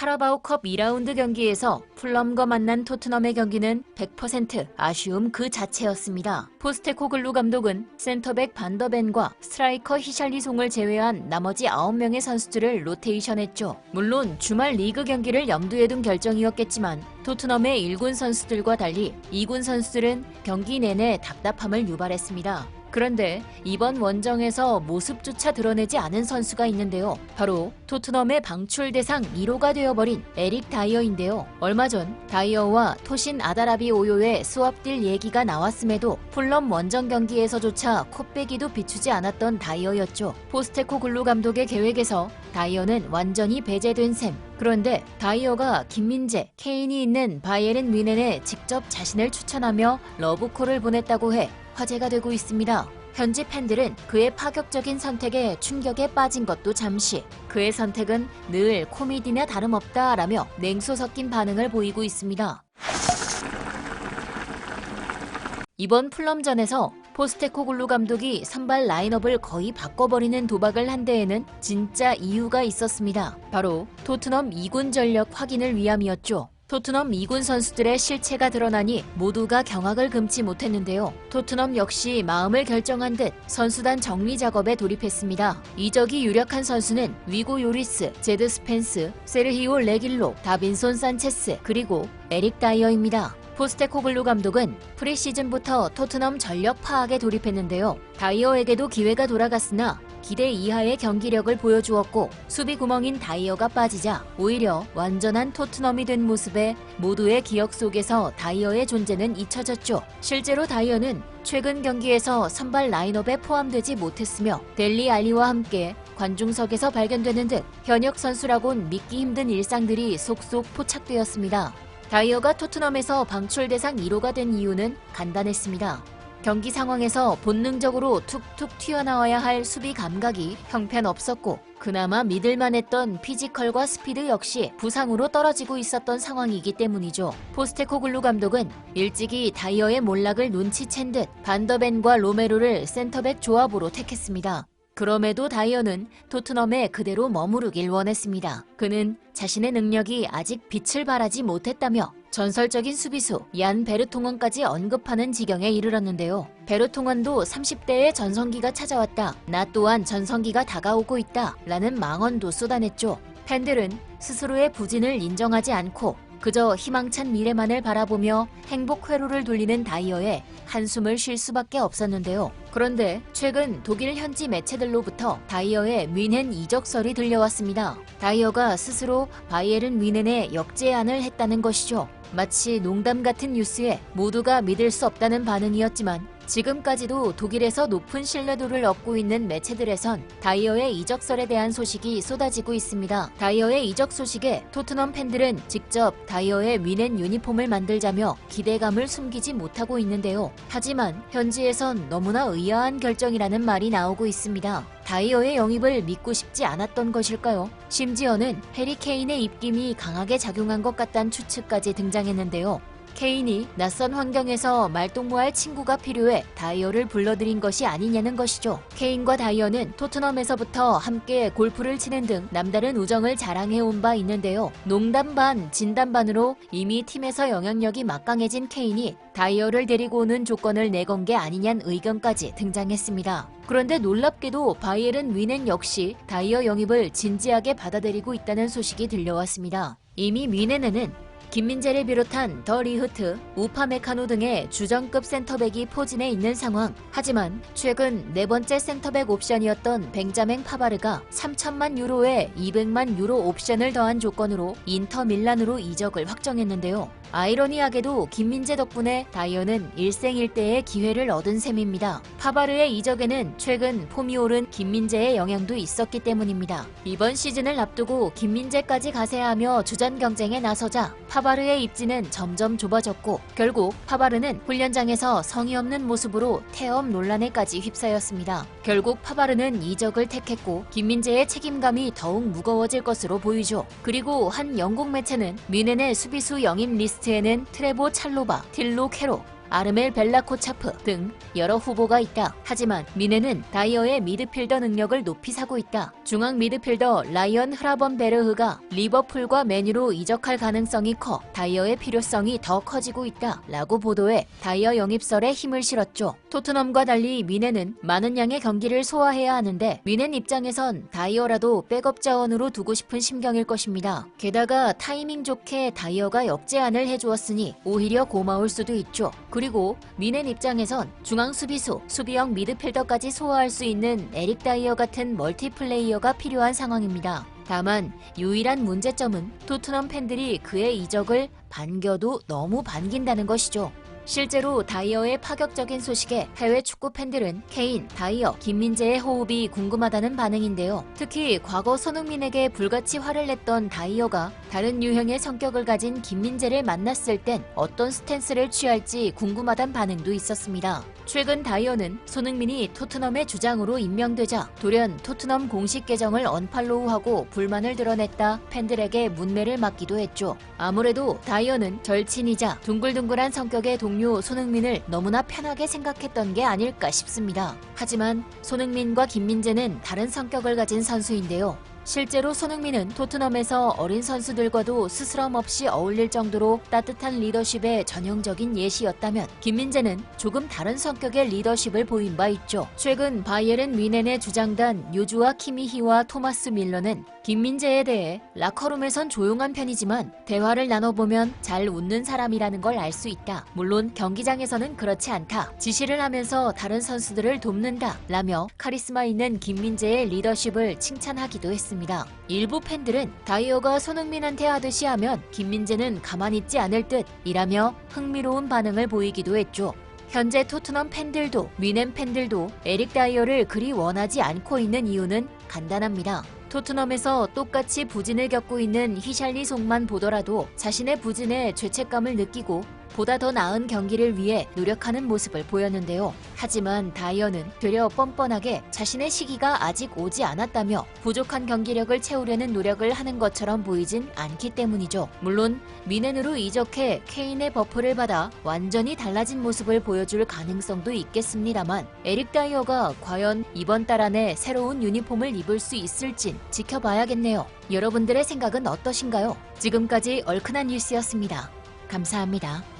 카라바오컵 2라운드 경기에서 풀럼과 만난 토트넘의 경기는 100% 아쉬움 그 자체였습니다. 포스테코글루 감독은 센터백 반더벤과 스트라이커 히샬리송을 제외한 나머지 9명의 선수들을 로테이션했죠. 물론 주말 리그 경기를 염두에 둔 결정이었겠지만 토트넘의 1군 선수들과 달리 2군 선수들은 경기 내내 답답함을 유발했습니다. 그런데 이번 원정에서 모습조차 드러내지 않은 선수가 있는데요. 바로 토트넘의 방출 대상 1호가 되어버린 에릭 다이어인데요. 얼마 전 다이어와 토신 아다라비 오요의 스왑딜 얘기가 나왔음에도 풀럼 원정 경기에서조차 콧배기도 비추지 않았던 다이어였죠. 포스테코글루 감독의 계획에서 다이어는 완전히 배제된 셈. 그런데 다이어가 김민재, 케인이 있는 바이에른 뮌헨에 직접 자신을 추천하며 러브콜을 보냈다고 해 화제가 되고 있습니다. 현지 팬들은 그의 파격적인 선택에 충격에 빠진 것도 잠시, 그의 선택은 늘 코미디나 다름없다라며 냉소 섞인 반응을 보이고 있습니다. 이번 풀럼전에서 포스테코글루 감독이 선발 라인업을 거의 바꿔버리는 도박을 한 데에는 진짜 이유가 있었습니다. 바로 토트넘 2군 전력 확인을 위함이었죠. 토트넘 2군 선수들의 실체가 드러나니 모두가 경악을 금치 못했는데요. 토트넘 역시 마음을 결정한 듯 선수단 정리 작업에 돌입했습니다. 이적이 유력한 선수는 위고 요리스, 제드 스펜스, 세르히오 레길로, 다빈손 산체스, 그리고 에릭 다이어입니다. 포스테코글루 감독은 프리시즌부터 토트넘 전력 파악에 돌입했는데요. 다이어에게도 기회가 돌아갔으나 기대 이하의 경기력을 보여주었고 수비 구멍인 다이어가 빠지자 오히려 완전한 토트넘이 된 모습에 모두의 기억 속에서 다이어의 존재는 잊혀졌죠. 실제로 다이어는 최근 경기에서 선발 라인업에 포함되지 못했으며 델리 알리와 함께 관중석에서 발견되는 등 현역 선수라곤 믿기 힘든 일상들이 속속 포착되었습니다. 다이어가 토트넘에서 방출 대상 1호가 된 이유는 간단했습니다. 경기 상황에서 본능적으로 툭툭 튀어나와야 할 수비 감각이 형편없었고 그나마 믿을만했던 피지컬과 스피드 역시 부상으로 떨어지고 있었던 상황이기 때문이죠. 포스테코글루 감독은 일찍이 다이어의 몰락을 눈치챈 듯 반더벤과 로메로를 센터백 조합으로 택했습니다. 그럼에도 다이어는 토트넘에 그대로 머무르길 원했습니다. 그는 자신의 능력이 아직 빛을 발하지 못했다며 전설적인 수비수 얀 베르통원까지 언급하는 지경에 이르렀는데요. 베르통원도 30대의 전성기가 찾아왔다. 나 또한 전성기가 다가오고 있다. 라는 망언도 쏟아냈죠. 팬들은 스스로의 부진을 인정하지 않고 그저 희망찬 미래만을 바라보며 행복 회로를 돌리는 다이어에 한숨을 쉴 수밖에 없었는데요. 그런데 최근 독일 현지 매체들로부터 다이어의 뮌헨 이적설이 들려왔습니다. 다이어가 스스로 바이에른 뮌헨에 역제안을 했다는 것이죠. 마치 농담 같은 뉴스에 모두가 믿을 수 없다는 반응이었지만 지금까지도 독일에서 높은 신뢰도를 얻고 있는 매체들에선 다이어의 이적설에 대한 소식이 쏟아지고 있습니다. 다이어의 이적 소식에 토트넘 팬들은 직접 다이어의 뮌헨 유니폼을 만들자며 기대감을 숨기지 못하고 있는데요. 하지만 현지에선 너무나 의아한 결정이라는 말이 나오고 있습니다. 다이어의 영입을 믿고 싶지 않았던 것일까요? 심지어는 해리 케인의 입김이 강하게 작용한 것 같다는 추측까지 등장했는데요. 케인이 낯선 환경에서 말동무할 친구가 필요해 다이어를 불러들인 것이 아니냐는 것이죠. 케인과 다이어는 토트넘에서부터 함께 골프를 치는 등 남다른 우정을 자랑해온 바 있는데요. 농담 반 진담 반으로 이미 팀에서 영향력이 막강해진 케인이 다이어를 데리고 오는 조건을 내건 게 아니냐는 의견까지 등장했습니다. 그런데 놀랍게도 바이에른 뮌헨 역시 다이어 영입을 진지하게 받아들이고 있다는 소식이 들려왔습니다. 이미 뮌헨에는 김민재를 비롯한 더 리흐트, 우파메카노 등의 주전급 센터백이 포진해 있는 상황. 하지만 최근 네 번째 센터백 옵션이었던 벤자멘 파바르가 3천만 유로에 200만 유로 옵션을 더한 조건으로 인터 밀란으로 이적을 확정했는데요. 아이러니하게도 김민재 덕분에 다이어는 일생일대의 기회를 얻은 셈입니다. 파바르의 이적에는 최근 폼이 오른 김민재의 영향도 있었기 때문입니다. 이번 시즌을 앞두고 김민재까지 가세하며 주전 경쟁에 나서자 파바르의 입지는 점점 좁아졌고 결국 파바르는 훈련장에서 성의 없는 모습으로 태업 논란에까지 휩싸였습니다. 결국 파바르는 이적을 택했고 김민재의 책임감이 더욱 무거워질 것으로 보이죠. 그리고 한 영국 매체는 뮌헨의 수비수 영입 리스트에는 트레보 찰로바, 틸로 캐로, 아르멜 벨라코차프 등 여러 후보가 있다. 하지만 미넨은 다이어의 미드필더 능력을 높이 사고 있다. 중앙 미드필더 라이언 흐라번베르흐가 리버풀과 맨유로 이적할 가능성이 커 다이어의 필요성이 더 커지고 있다. 라고 보도해 다이어 영입설에 힘을 실었죠. 토트넘과 달리 미넨은 많은 양의 경기를 소화해야 하는데 미넨 입장에선 다이어라도 백업 자원으로 두고 싶은 심경일 것입니다. 게다가 타이밍 좋게 다이어가 역제안을 해주었으니 오히려 고마울 수도 있죠. 그리고 미넨 입장에선 중앙 수비수, 수비형 미드필더까지 소화할 수 있는 에릭 다이어 같은 멀티플레이어가 필요한 상황입니다. 다만 유일한 문제점은 토트넘 팬들이 그의 이적을 반겨도 너무 반긴다는 것이죠. 실제로 다이어의 파격적인 소식에 해외 축구 팬들은 케인, 다이어, 김민재의 호흡이 궁금하다는 반응인데요. 특히 과거 손흥민에게 불같이 화를 냈던 다이어가 다른 유형의 성격을 가진 김민재를 만났을 땐 어떤 스탠스를 취할지 궁금하단 반응도 있었습니다. 최근 다이어는 손흥민이 토트넘의 주장으로 임명되자 돌연 토트넘 공식 계정을 언팔로우하고 불만을 드러냈다 팬들에게 문매를 맞기도 했죠. 아무래도 다이어는 절친이자 둥글둥글한 성격의 동료 손흥민을 너무나 편하게 생각했던 게 아닐까 싶습니다. 하지만 손흥민과 김민재는 다른 성격을 가진 선수인데요. 실제로 손흥민은 토트넘에서 어린 선수들과도 스스럼 없이 어울릴 정도로 따뜻한 리더십의 전형적인 예시였다면 김민재는 조금 다른 성격의 리더십을 보인 바 있죠. 최근 바이에른 뮌헨의 주장단 요주아 키미히와 토마스 밀러는 김민재에 대해 라커룸에선 조용한 편이지만 대화를 나눠보면 잘 웃는 사람이라는 걸 알 수 있다. 물론 경기장에서는 그렇지 않다. 지시를 하면서 다른 선수들을 돕는다. 라며 카리스마 있는 김민재의 리더십을 칭찬하기도 했습니다. 일부 팬들은 다이어가 손흥민한테 하듯이 하면 김민재는 가만히 있지 않을 듯 이라며 흥미로운 반응을 보이기도 했죠. 현재 토트넘 팬들도 뮌헨 팬들도 에릭 다이어를 그리 원하지 않고 있는 이유는 간단합니다. 토트넘에서 똑같이 부진을 겪고 있는 히샬리송만 보더라도 자신의 부진에 죄책감을 느끼고 보다 더 나은 경기를 위해 노력하는 모습을 보였는데요. 하지만 다이어는 되려 뻔뻔하게 자신의 시기가 아직 오지 않았다며 부족한 경기력을 채우려는 노력을 하는 것처럼 보이진 않기 때문이죠. 물론 뮌헨으로 이적해 케인의 버프를 받아 완전히 달라진 모습을 보여줄 가능성도 있겠습니다만 에릭 다이어가 과연 이번 달 안에 새로운 유니폼을 입을 수 있을진 지켜봐야겠네요. 여러분들의 생각은 어떠신가요? 지금까지 얼큰한 뉴스였습니다. 감사합니다.